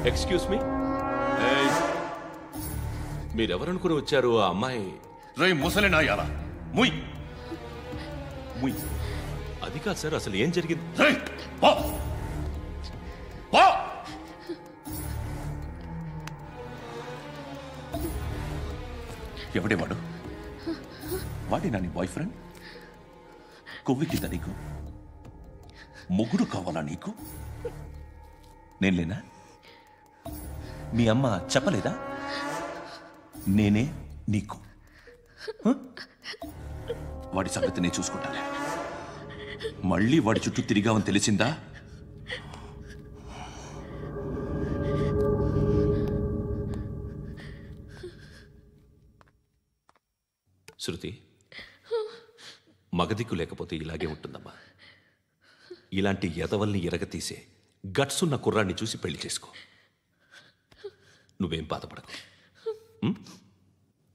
Excuse me, మీరెవరనుకుని వచ్చారు? ఆ అమ్మాయి రై ముసలి నాయాల ముయ్ ముయ్. అది కాదు సార్, అసలు ఏం జరిగింది? ఎవడేవాడు? వాడేనా నీ బాయ్ ఫ్రెండ్? కొవ్వికిందా నీకు? మొగుడు కావాలా నీకు? నేను లేనా? మీ అమ్మ చెప్పలేదా నేనే నీకు? వాడి సంగతి నేను చూసుకుంటానే. మళ్ళీ వాడి చుట్టూ తిరిగావని తెలిసిందా? శృతి, మగదిక్కు లేకపోతే ఇలాగే ఉంటుందమ్మా. ఇలాంటి ఎదవల్ని ఎరగతీసే గట్స్ ఉన్న కుర్రాన్ని చూసి పెళ్లి చేసుకో. నువ్వేం బాధపడకు.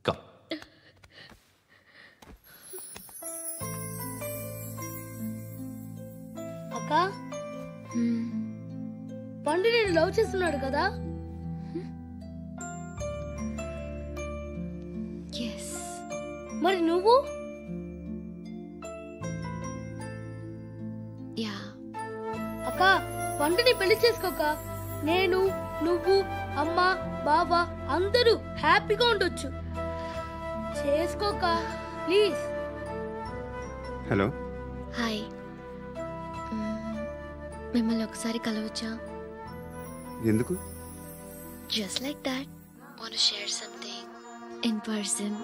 కమ్. అక్క, పండు నేను లవ్ చేస్తున్నాడు కదా? మరి నువ్వు? అక్క, పండుని పెళ్లి చేసుకోక నేను, నువ్వు, అమ్మ, బావ అందరూ హ్యాపీగా ఉండొచ్చు. చేసుకోక ప్లీజ్. Hello, hi. మిమ్మల్ని ఒకసారి కలవచ్చా? ఎందుకు? Just like that. Want to share something in person.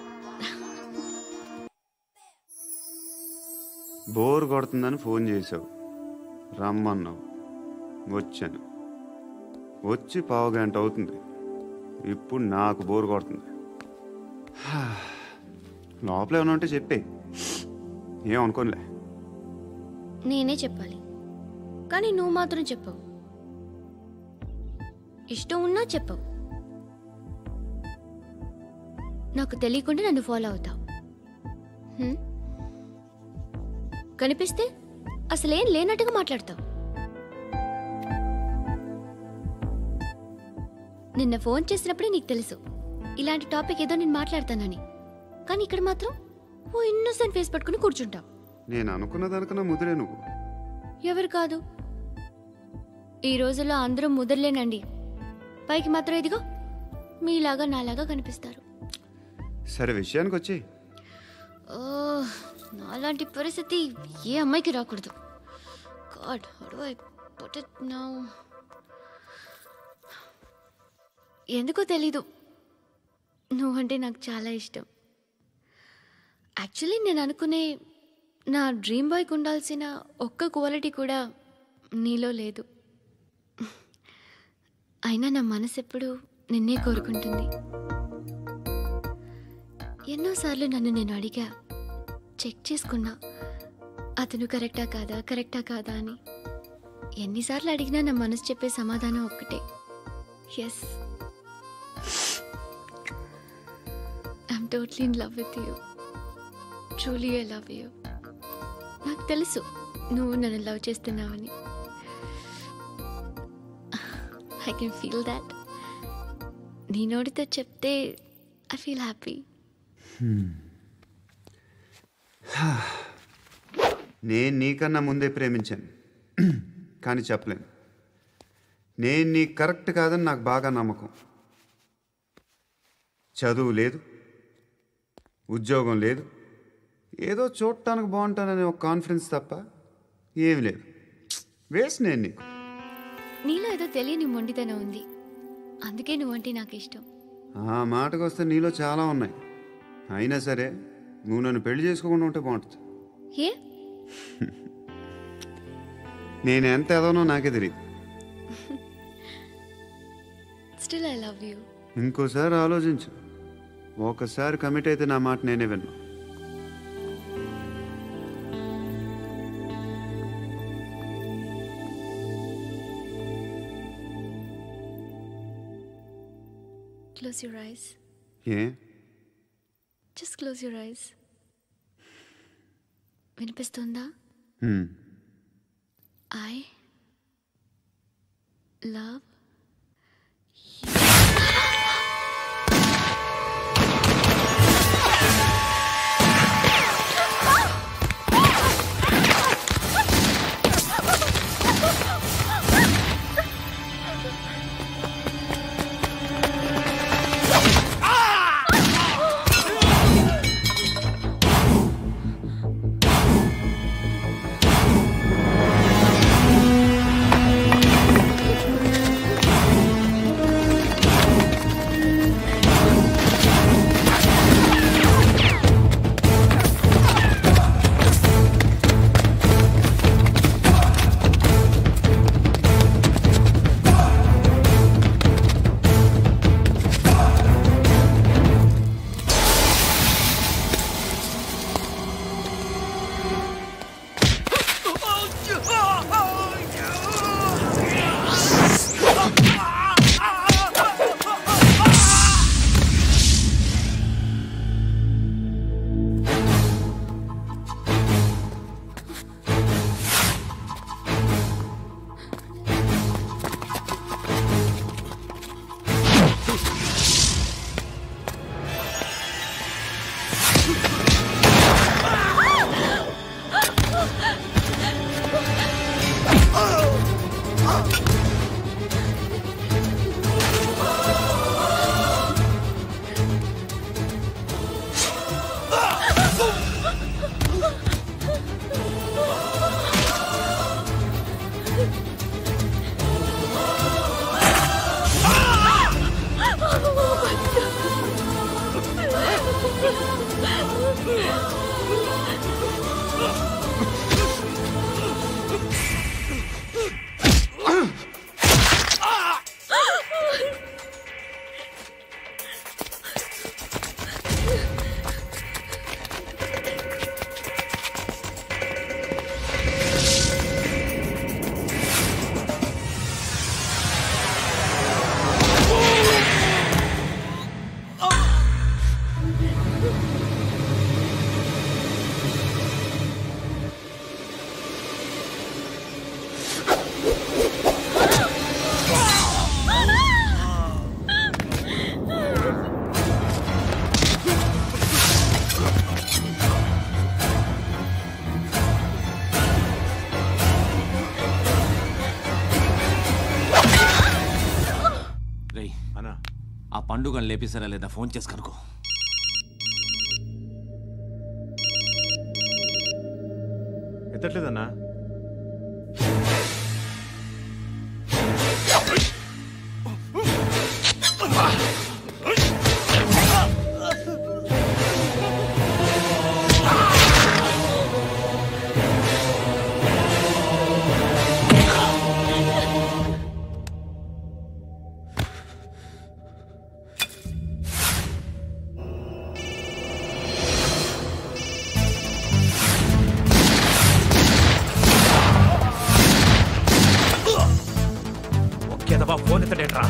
Bore కొడుతుందని ఫోన్ చేసావు, రమ్మన్నావు, వచ్చాను. వచ్చి పావు గంట అవుతుంది. ఇప్పుడు నాకు బోర్ కొడుతుంది. లోపల ఏమైనా ఉంటే చెప్పే, ఏమనుకోనిలే. నేనే చెప్పాలి, కానీ నువ్వు మాత్రం చెప్పవు. ఇష్టం ఉన్నా చెప్పవు. నాకు తెలియకుండా నన్ను ఫాలో అవుతావు. కనిపిస్తే అసలేం లేనట్టుగా మాట్లాడతావు. నిన్న ఫోన్ చేసినప్పుడే నీకు తెలుసు ఇలాంటి టాపిక్ ఏదో నేను మాట్లాడతానని. కానీ ఇక్కడ మాత్రం ఓ ఇన్నోసెంట్ ఫేస్ పట్టుకుని కూర్చుంటావు. నేను అనుకున్నదనుకున్న ముదిరే నువ్వు. ఎవరు కాదు, ఈ రోజుల్లో అందరూ ముదరలేనండి. పైకి మాత్రం ఇదిగో మీలాగా నాలాగా కనిపిస్తారు. సరే, విషయానికి వచ్చి. నాలాంటి పరిస్థితి ఏ అమ్మాయికి రాకూడదు. God, how do I put it now? ఎందుకో తెలీదు, నువ్వంటే నాకు చాలా ఇష్టం. యాక్చువల్లీ నేను అనుకునే నా డ్రీమ్ బాయ్కి ఉండాల్సిన ఒక్క క్వాలిటీ కూడా నీలో లేదు. అయినా నా మనసు ఎప్పుడు నిన్నే కోరుకుంటుంది. ఎన్నోసార్లు నన్ను నేను అడిగా, చెక్ చేసుకున్నా అతను కరెక్టా కాదా అని. ఎన్నిసార్లు అడిగినా నా మనసు చెప్పే సమాధానం ఒక్కటే, yes, I'm totally in love with you. Truly I love you. నాకు తెలుసు నువ్వు నన్ను లవ్ చేస్తున్నావని. I can feel that. నీ నోటితో చెప్తే ఐ ఫీల్ హ్యాపీ. నేను నీకన్నా ముందే ప్రేమించాను, కానీ చెప్పలేను. నేను నీకు కరెక్ట్ కాదని నాకు బాగా నమ్మకం. చదువు లేదు, ఉద్యోగం లేదు, ఏదో చూడటానికి బాగుంటాననే ఒక కాన్ఫిడెన్స్ తప్ప ఏమి లేదు. వేస్ట్ నేను నీకు. నీలో ఏదో తెలియని మొండితనం ఉంది, అందుకే నువ్వంటే నాకు ఇష్టం. ఆ మాటకు వస్తే నీలో చాలా ఉన్నాయి. అయినా సరే నువ్వు నన్ను పెళ్లి చేసుకోకుండా ఉంటే బాగుంటుంది. ఏ? నేను ఎంత ఎదవనో నాకే తెలియదు. Still I love you. ఇంకోసారి ఆలోచించు. ఒకసారి కమిట్ అయితే నా మాట నేనే విన్నా. Close your eyes. A? Just close your eyes. వినిపిస్తుందా? ఐ లవ్ ఆ పండుగను లేపేసారా లేదా ఫోన్ చేసి కనుకో. ఎత్తట్లేదన్నా. ఫోన్ ఎత్తడేట్రా?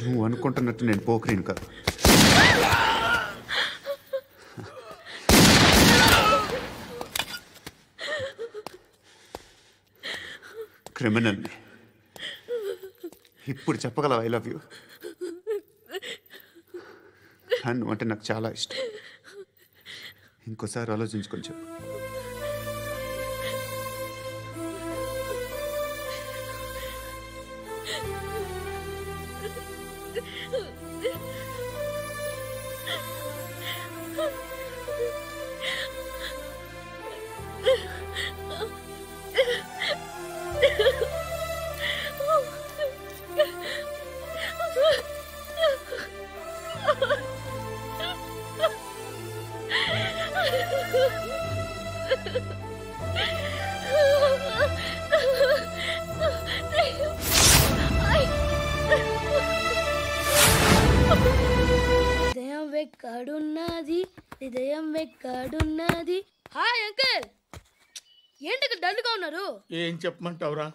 నువ్వు అనుకుంటున్నట్టు నేను పోకరీని కాదు. క్రిమినల్ని. ఇప్పుడు చెప్పగలవా ఐ లవ్ యూ? నువ్వు అంటే నాకు చాలా ఇష్టం. ఇంకోసారి ఆలోచించుకొని చెప్పు. హృదయం ఎక్కడున్నది? హాయ్ అంకుల్, ఏంటి డల్గా ఉన్నారు? ఏం చెప్పమంటావురా,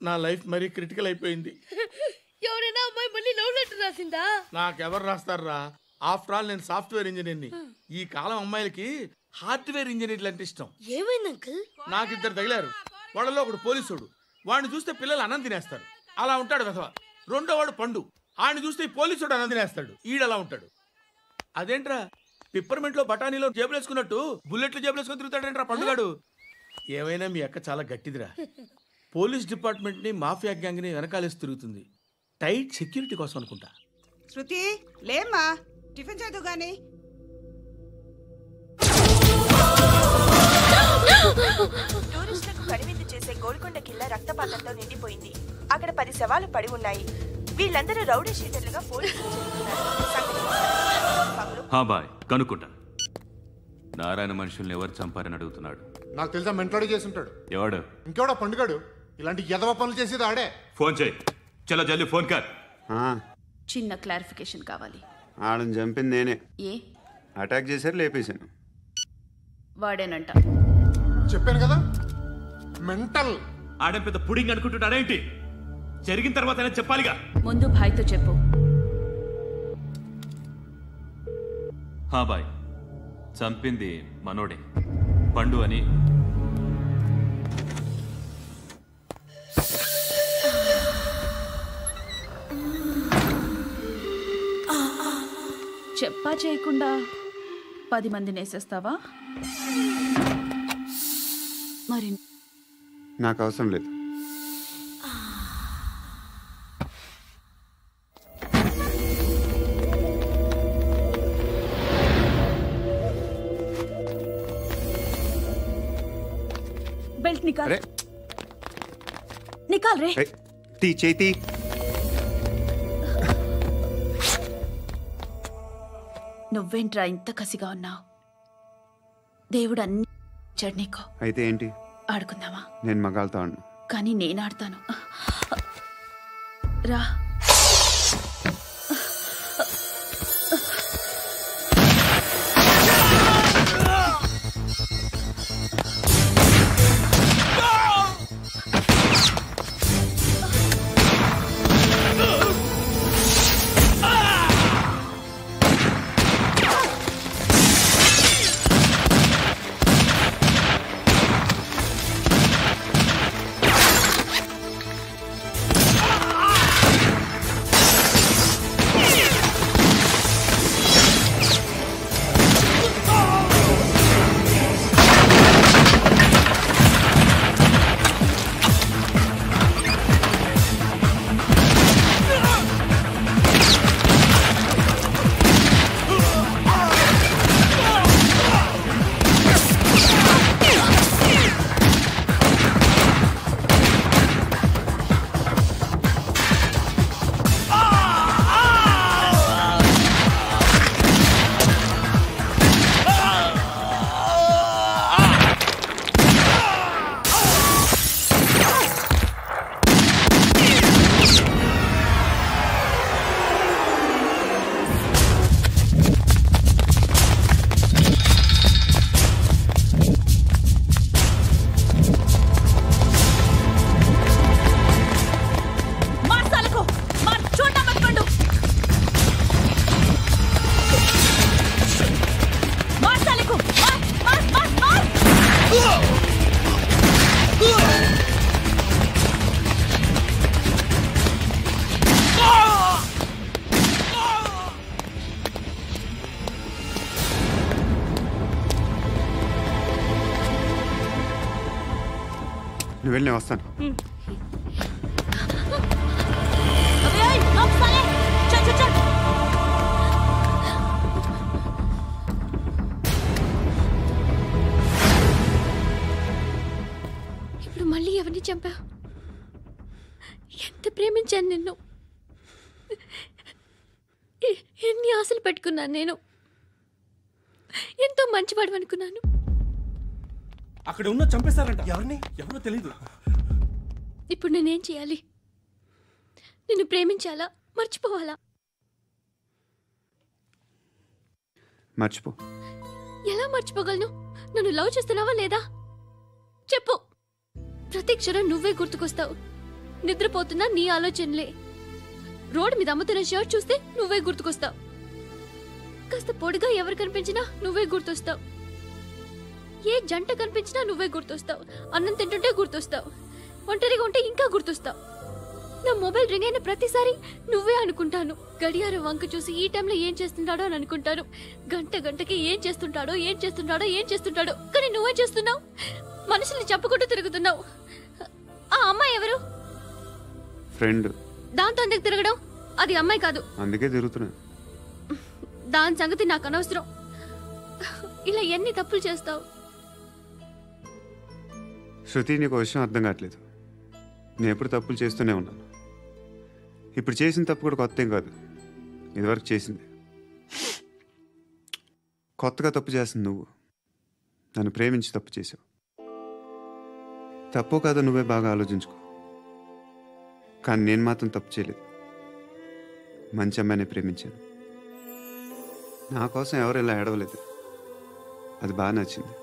నా లైఫ్ మరీ క్రిటికల్ అయిపోయింది. ఎవరైనా అమ్మాయి మళ్ళీ లవ్ లెటర్ రాసిందా? నాకెవరు రాస్తారా? ఆఫ్టర్ ఆల్ నేను సాఫ్ట్వేర్ ఇంజనీర్ని. ఈ కాలం అమ్మాయిలకి హార్డ్వేర్ ఇంజనీర్లు అంటే ఇష్టం. ఏమైంది అంకుల్? నాకు ఇద్దరు తగిలారు. వాళ్ళలో ఒకడు పోలీసుడు. వాడిని చూస్తే పిల్లలు అన్నం తినేస్తారు, అలా ఉంటాడు వెధవ. రెండో వాడు పండు. ఆయన చూస్తే ఈ పోలీసుడు అన్నం తినేస్తాడు, ఈడలా ఉంటాడు. అదేంట్రా పిప్పర్మెంట్ లో బఠానీలో జేబులు వేసుకున్నట్టు బుల్లెట్లు జేబులు వేసుకుని తిరుగుతాడేంట్రా పండుగాడు? ఏమైనా మీ అక్క చాలా గట్టిదిరా. పోలీస్ డిపార్ట్మెంట్ ని మాఫియా గ్యాంగ్ ని వెనకాలేసి తిరుగుతుంది. టైట్ సెక్యూరిటీ కోసం అనుకుంటా. శృతి లేమ్మా, టిఫిన్ చేదు గాని. టూరిస్టులకు కనువిందు చేసే గోల్కొండ కిల్లా రక్తపాతంతో నిండిపోయింది. అక్కడ 10 శవాలు పడి ఉన్నాయి. వీళ్ళందరూ రౌడీ షీటర్లుగా పోలీసులు చెబుతున్నారు. బాయ్ కనుక్కుంటా. నారాయణ మనుషుల్ని ఎవరు చంపారని అడుగుతున్నాడు. నాకు తెలుసా, మెంటోడి చేసి ఉంటాడు. ఎవడు? ఇంకెవడో పండుగాడు. ఇలాంటి ఎదవ పనులు చేసేది ఆడే. ఫోన్ చేయి. చలో జల్దీ ఫోన్ కర్. చిన్న క్లారిఫికేషన్ కావాలి. ఆడని చంపింది నేనే. ఏ అటాక్ చేశారు, లేపేశాను. వాడేనంట. చెప్పాను కదా, మెంటల్. ఆడే పెద్ద పుడింగ్ అనుకుంటున్నాడేంటి? జరిగిన తర్వాత అయినా చెప్పాలిగా. ముందు భాయ్తో చెప్పు. బాయ్, చంపింది మనోడే, పండు అని. చెప్పా చేయకుండా 10 మందిని వేసేస్తావా? మరి నాకు అవసరం లేదు. బెల్ట్ నికాల్. నికాల్ రే. తీ చేతి. నువ్వేంట్రా ఇంత కసిగా ఉన్నావు? దేవుడు అన్ని ఇచ్చాడు నీకు. అయితే ఏంటి? ఆడుకుందామా? నేను మగాళ్ళతో ఆడను. కానీ నేను ఆడతాను. రా. నువ్వు వెళ్ళి నేను వస్తాను. ఇప్పుడు మళ్ళీ ఎవరిని చంపా? ఎంత ప్రేమించాను నిన్ను, ఎన్ని ఆశలు పెట్టుకున్నాను నేను. ఎంతో మంచివాడు అనుకున్నాను. అక్కడ ఉన్న చంపేస్తారంట. ఎవరిని? ఎవరో తెలీదు. ఇప్పుడు నేనేం చేయాలి? నిన్ను ప్రేమించాలా, మర్చిపోవాలా? మర్చిపో. ఎలా మర్చిపోగలను? నన్ను లవ్ చేస్తున్నావా లేదా చెప్పు. ప్రతి క్షణం నువ్వే గుర్తుకొస్తావు. నిద్రపోతున్నా నీ ఆలోచనలే. రోడ్డు మీద అమ్ముతున్న షర్ట్ చూస్తే నువ్వే గుర్తుకొస్తావు. కాస్త పొడిగా ఎవరు కనిపించినా నువ్వే గుర్తొస్తావు. ఏ జంట కనిపించినా నువ్వే గుర్తొస్తావు. అన్నం తింటుంటే గుర్తొస్తావు. ఒంటరిగా ఉంటే ఇంకా గుర్తొస్తావు. నా మొబైల్ రింగ్ అయిన ప్రతిసారి నువ్వే అనుకుంటాను. గడియారం వంక చూసి ఈ టైంలో ఏం చేస్తుంటాడో అని అనుకుంటాను. గంటకి ఏం చేస్తుంటాడో కానీ నువ్వే చేస్తున్నావు. మనుషుల్ని చెప్పుకుంటూ తిరుగుతున్నావు. ఆ అమ్మాయి ఎవరు? ఫ్రెండ్. దాంతో ఎందుకు తిరగడం? అది అమ్మాయి కాదు. అందుకే తిరుగుతున్నా. దాని సంగతి నాకు అనవసరం. ఇలా ఎన్ని తప్పులు చేస్తావు? శృతి, నీకు విషయం అర్థం కావట్లేదు. నేను ఎప్పుడు తప్పులు చేస్తూనే ఉన్నాను. ఇప్పుడు చేసిన తప్పు కూడా కొత్త ఏం కాదు, ఇదివరకు చేసింది. కొత్తగా తప్పు చేస్తుంది నువ్వు. నన్ను ప్రేమించి తప్పు చేసావు. తప్పో కాదో నువ్వే బాగా ఆలోచించుకో. కానీ నేను మాత్రం తప్పు చేయలేదు. మంచి అమ్మాయిని ప్రేమించాను. నా కోసం ఎవరు ఇలా ఏడవలేదు. అది బాగా నచ్చింది.